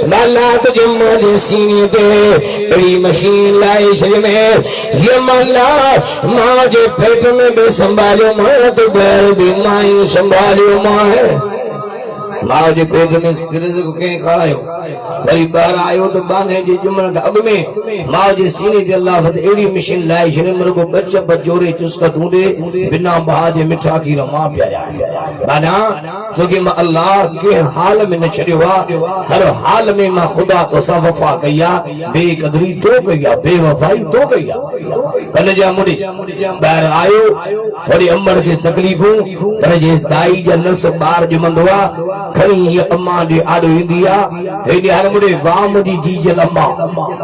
माला तुझे मारे सीने पे बड़ी मशीन लाई शरीर में ये माला माँ जे पेट में भी संभालो माँ तो बैर भी माँ संभालो माँ है माँ जे पेट में रिज़्क़ के खायो वरी बाहर आयो तो बांधे जे जुमन अग में माँ जे सीने ते अल्लाह फत एड़ी मशीन लाई शरीर मेरे को बच्चा बचोरे चुस्का ढूंढे बिना बहा जे मिठा की माँ प्यारा माना क्योंकि मां अल्लाह के हाल में न छड़िवा हर हाल में मां खुदा तो सा वफा कया बेकदरी तो कया बेवफाई तो कया कल जा मुड़ी बाहर आयो थोड़ी अमर के तकलीफूं पर जे दाई जा नस बार जमंदवा खणी ये अम्मा जे आडो इंदिया हेडी हर मुड़ी वाम जी जीजल अम्मा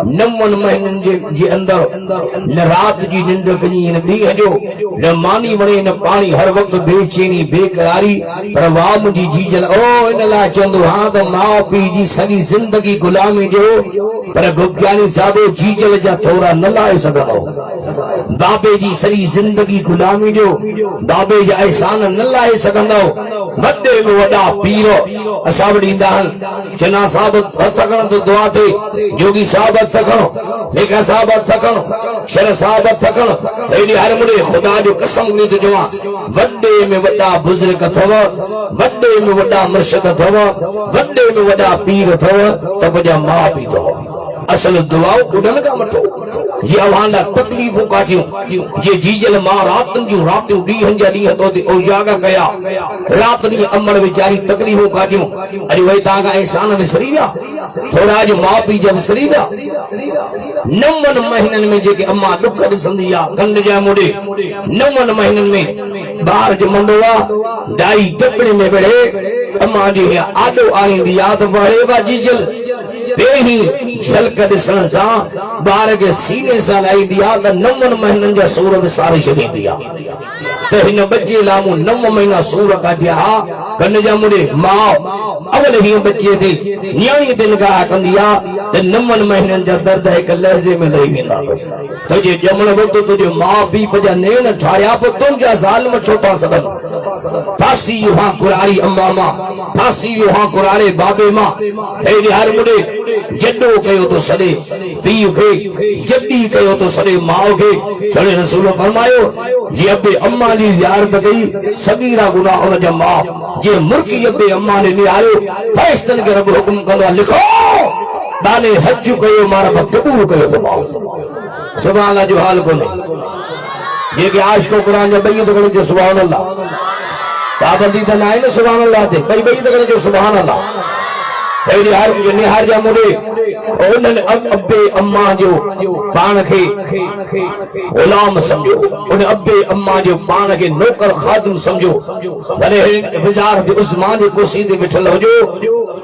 नमन महीनन जे अंदर न रात जी निंद कनी न दी जो न मानी वणे न पानी हर वक्त बेचैनी बेकरारी पर वाम जी जीजल ओ इन ला चंदो हां तो मां पी जी सॼी जिंदगी गुलामी जो पर गुप्तानी साहब जीजल जा थोरा न लाए सघंदो बाबे जी सॼी जिंदगी गुलामी जो बाबे जा एहसान न लाए सघंदो वॾे में वॾा पीर असां वटि ईंदा आहिनि चना साहब हथ खणो तो दुआ थे जोगी साहब हथ खणो लेखा साहब हथ खणो शर साहब हथ खणो हेॾे हर मुड़े खुदा जो कसम नी थो चवां वॾे में वॾा बुजुर्ग अथव वॾे में वॾा मुर्शिद अथव वॾे में वॾा पीर अथव त मुंहिंजा माउ पीउ अथव असल दुआऊं उन्हनि खां वठो ये अवाला तकलीफों काटियूं ये जीजल मां रातन जो रातों ॾींहंनि जा ॾींहं तो ते उजागा कया रात ॾींहं अमर वीचारी तकलीफों काटियूं अरे वही तव्हां खां एहसान विसरी विया थोरा जो माउ पीउ जा विसरी विया नवनि महीननि में जेके अम्मा दुख ॾिसंदी आहे कंड जा मुड़े नवनि महीननि में ॿार ॼमंदो आहे दाई कपिड़े में विढ़े अम्मा जी आॾो आणींदी आहे त वणे वा जीजल बेही झलक ॾिसण सां ॿार खे सीने सां लाहींदी आहे त नवनि महीननि जा सूर विसारे छॾींदी आहे त हिन बच्चे लाइ मूं 9 महीना सूर काढिया कन जा मुड़े माउ अवल ही बच्चे ते न्याणी ते निगाह कंदी आहे त 9 महीननि जा दर्द हिकु लहज़े में लही वेंदा तुंहिंजे ॼमण वक़्त तुंहिंजे माउ पीउ पंहिंजा नेण ठाहिया पोइ तुंहिंजा ज़ालिम छो था सघनि फासी वहां कुरारी अम्मा मां फासी वहां कुरारे बाबे मां हेॾे हर मुड़े जॾो कयो तो सॾे पीउ खे जॾी कयो तो सॾे माउ खे सॾे रसूल फरमायो जे अबे अम्मा जी ज़ियारत कई सगीरा गुनाह उन जा माउ जे मुर्की अबे अम्मा ने निहारियो फरिश्तनि खे रब हुकुम कंदो आहे लिखो दाने हज कयो मारा कबूल कयो तो माउ सुभान अल्लाह जो हाल कोने जेके आशिक़ कुरान जा ॿई तकड़े जो सुभान अल्लाह पाबंदी त नाहे न सुभान अल्लाह ते ॿई तकड़े जो सुभान अल्लाह हेॾे हर निहार जा मुड़े उन्हनि अबे अम्मा जो पाण खे गुलाम समझो उन अबे अम्मा जो पाण खे नौकर खादिम समझो भले विज़ार बि उस्मान जी कुर्सी ते वेठल हुजो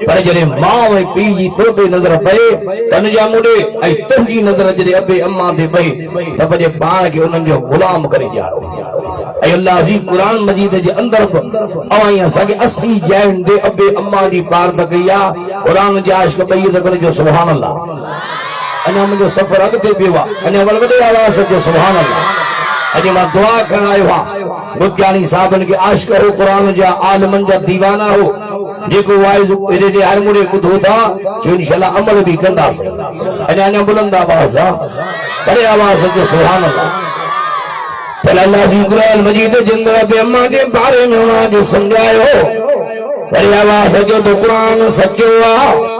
पर जॾहिं माउ ऐं पीउ जी तो ते नज़र पए तन जा मुड़े ऐं तुंहिंजी नज़र जॾहिं अबे अम्मा ते पए त पंहिंजे पाण खे उन्हनि जो गुलाम करे ॾियारो ऐं अल्लाह जी कुरान मजीद जे अंदर अवां असांखे 80 जैन दे अबे अम्मा जी पारद कई आहे कुरान जे आशिक़ ॿई तकड़े जो सुभान अल्लाह अञा मुंहिंजो सफ़र अॻिते पियो आहे अञा वॾे आवाज़ जो सुभान अल्लाह अॼु मां दुआ करण आयो आहियां बुध्यानी साहबनि खे आशिक़ हो कुरान जा आलमनि जा दीवाना हो जेको वाइज़ हेॾे हर मुड़े ॿुधो था जो इंशाअल्लाह अमल बि कंदासीं अञा बुलंद आवाज़ आहे वॾे आवाज़ जो सुभान अल्लाह अल्लाह जी कुरान मजीद जिंद अबे अम्मा जे बारे में उन्हनि समझायो वॾे आवाज़ जो तो कुरान सचो आहे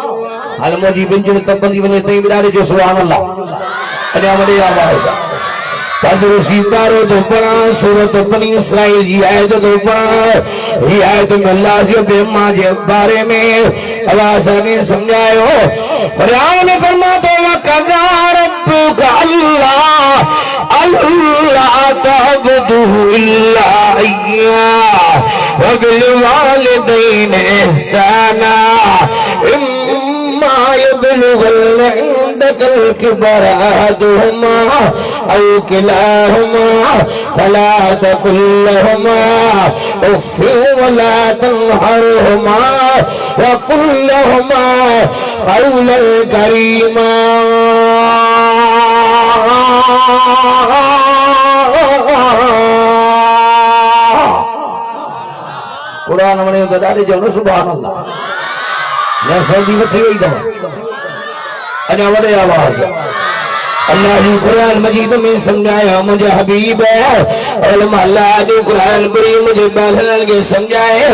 हल मुंहिंजी बिंजण तपंदी वञे तई बिड़ाड़े जो सुभान अल्लाह अञा वॾे आवाज़ आहे तंदुरुस्ती पारो तो पढ़ा सूरत बनी इसराइल जी आयत तो पढ़ा ये आयत में अल्लाह से बेमा के बारे में आवाज़ ने समझायो कुरान ने फरमाते वक़ज़ा रब्बुका अल्लाह अल्लाह तअबुदू इल्ला इय्याह व बिल वालिदैनि इहसाना इम्मा यबलुगन्ना इंदकल किबर अहदुहुमा औ किलाहुमा फला तकुल लहुमा उफ़ वला तनहरहुमा व कुल लहुमा क़ौलन करीमा कुरान में तो डाले जो सुभान अल्लाह मैं सऊदी वठी हुई था अना वडे आवाज अल्लाह जी कुरान मजीद में समझाया मुझे हबीब है अल्लाह जी कुरान बड़ी मुझे बहलन के समझाए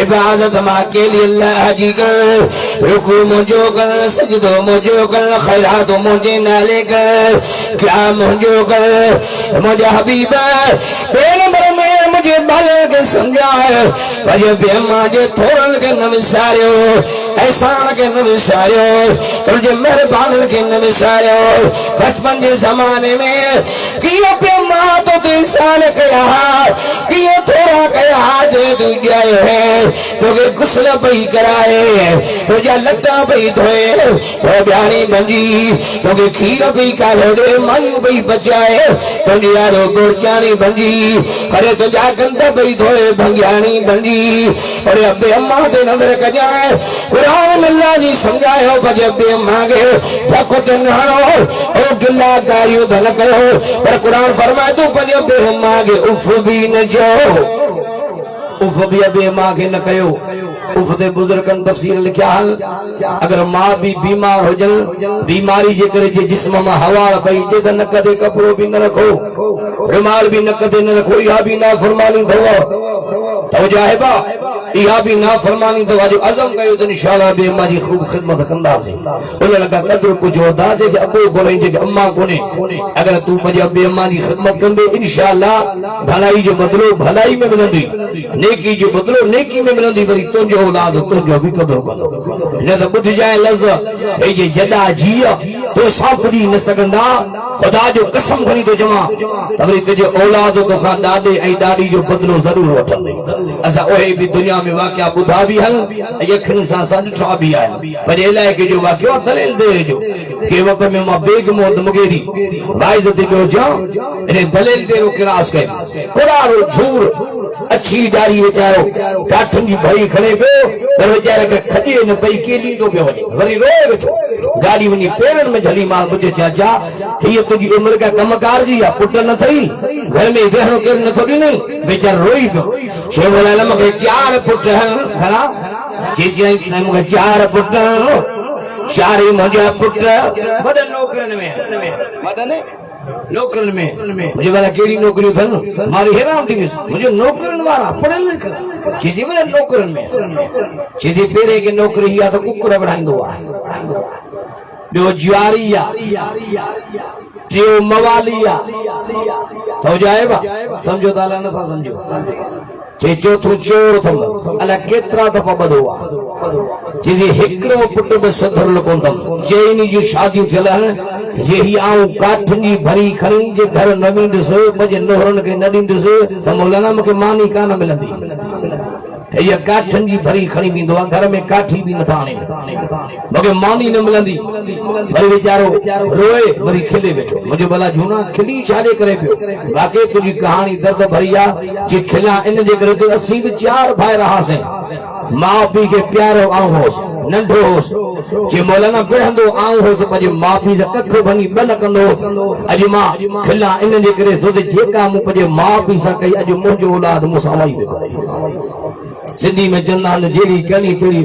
इबादत मां के लिए अल्लाह जी कर रुकू मुझो कर सजदो मुझो कर खैरात मुझे नाले कर क्या मुझो कर मुझे हबीब है पैगंबर में मुझे बहलन के समझाए मुझे बेमा जे थोरन के नमसारो एहसान के नमसारो तुझे मेहरबान के नमसारो बचपन के जमाने में कियो पे मां तो इंसान कया कियो थोड़ा कया जे दूजा है तो के गुस्ल पई कराए तो जा लट्टा पई धोए तो ब्याणी बंजी तो के खीर पई काले दे मायू पई बचाए तो यारो गोरचानी बंजी अरे तो जा गंदा पई धोए भंग्यानी बंजी अरे अबे अम्मा दे नजर कजाए कुरान अल्लाह जी समझायो बजे बे मांगे तको तन्हारो ओ गिला गारियो धन कयो पर कुरान फरमाए तो पजे बे मांगे उफ भी न जो उफ भी अबे मांगे न कयो उफ दे बुजुर्गन तफसीर लिखया अगर मां भी बीमार हो जन बीमारी जे करे जे जिस्म में हवा पई जे त न कदे कपड़ो भी न रखो रुमाल भी न कदे न रखो या भी ना फरमानी दवा तो जाहिबा या भी ना फरमानी दवा जो अज़म कयो त इंशाअल्लाह बे मां जी खूब खिदमत कंदा से उन लगा कदर कुछ होदा जे अबो कोने जे अम्मा कोने अगर तू मजे बे मां जी खिदमत कंदे इंशाअल्लाह भलाई जो बदलो भलाई में मिलंदी नेकी जो बदलो नेकी में मिलंदी वरी तुझो औलाद तुझो भी कदर कंदो न त बुध जाए लफ्ज ए जे जदा जिया तो सांपड़ी न सकंदा खुदा जो कसम खणी तो जमा तवरी तुझे औलाद तो खा दादे ऐ दादी जो बदलो जरूर वठंदे असा ओए भी दुनिया में वाकया बुधा भी हल यखन सा सा ॾिठा भी आहिनि पर इलाही के जो वाकयो दलील दे जो के वक्त में मां बेग मोद मुगेरी वाइज ते जो जा रे दलील दे रो क्लास के कुरारो झूर अच्छी दारी विचारो काठन जी भई खड़े पे पर बेचारे के खजे न पई केली तो पे वने वरी रोए बैठो गाड़ी वनी पेरन में झली मां मुझे चाचा ये तुझी उम्र का कमकार जी या पुट न थई घर में रहनो के न थोड़ी नहीं बेचारा रोई पे शेवला लम के चार पुट हन खरा चीचिया ने मुके चार पुट चार मुझे पुट बड़ नौकरन में मदने नौकरन में मुझे वाला केड़ी नौकरी थन मारी हैरान थी मुझे नौकरन वाला पढ़े लिखे चीजी वाला नौकरन में चीजी पेरे के नौकरी या तो कुकुर बढ़ाइंदो आ जो ज्वारिया जो मवालिया तो जाएबा समझो ताला न था समझो चे चौथो चोर थम अला केतरा दफा बदवा चीजी हिकड़ो पुट बे सधरल कोंदम जेनी जी शादी थियल जे ही आऊं काठनी भरी खणी जे घर नवी दिसो मजे नोहरन के नदी दिसो त मौलाना मके मानी कान मिलंदी ये काठन जी भरी खणी बींदो घर में काठी भी न थाने मगे मानी न मिलंदी भरी बेचारो रोए भरी खिले बैठो मुझे भला झूना खिली छाले करे पियो बाकी तुझी कहानी दर्द भरिया जे खिला इन जे करे तो असी भी चार भाई रहा से मां पी के प्यारो आऊं होस नंढो होस जे मौलाना पढ़ंदो आऊं होस पजे मां पी से कथो बनी बन कंदो अज मां खिला इन जे करे तो जेका मु पजे मां पी सा कई अज मुंजो औलाद मुसावाई सिंधी में चंदा जेड़ी कनी तेड़ी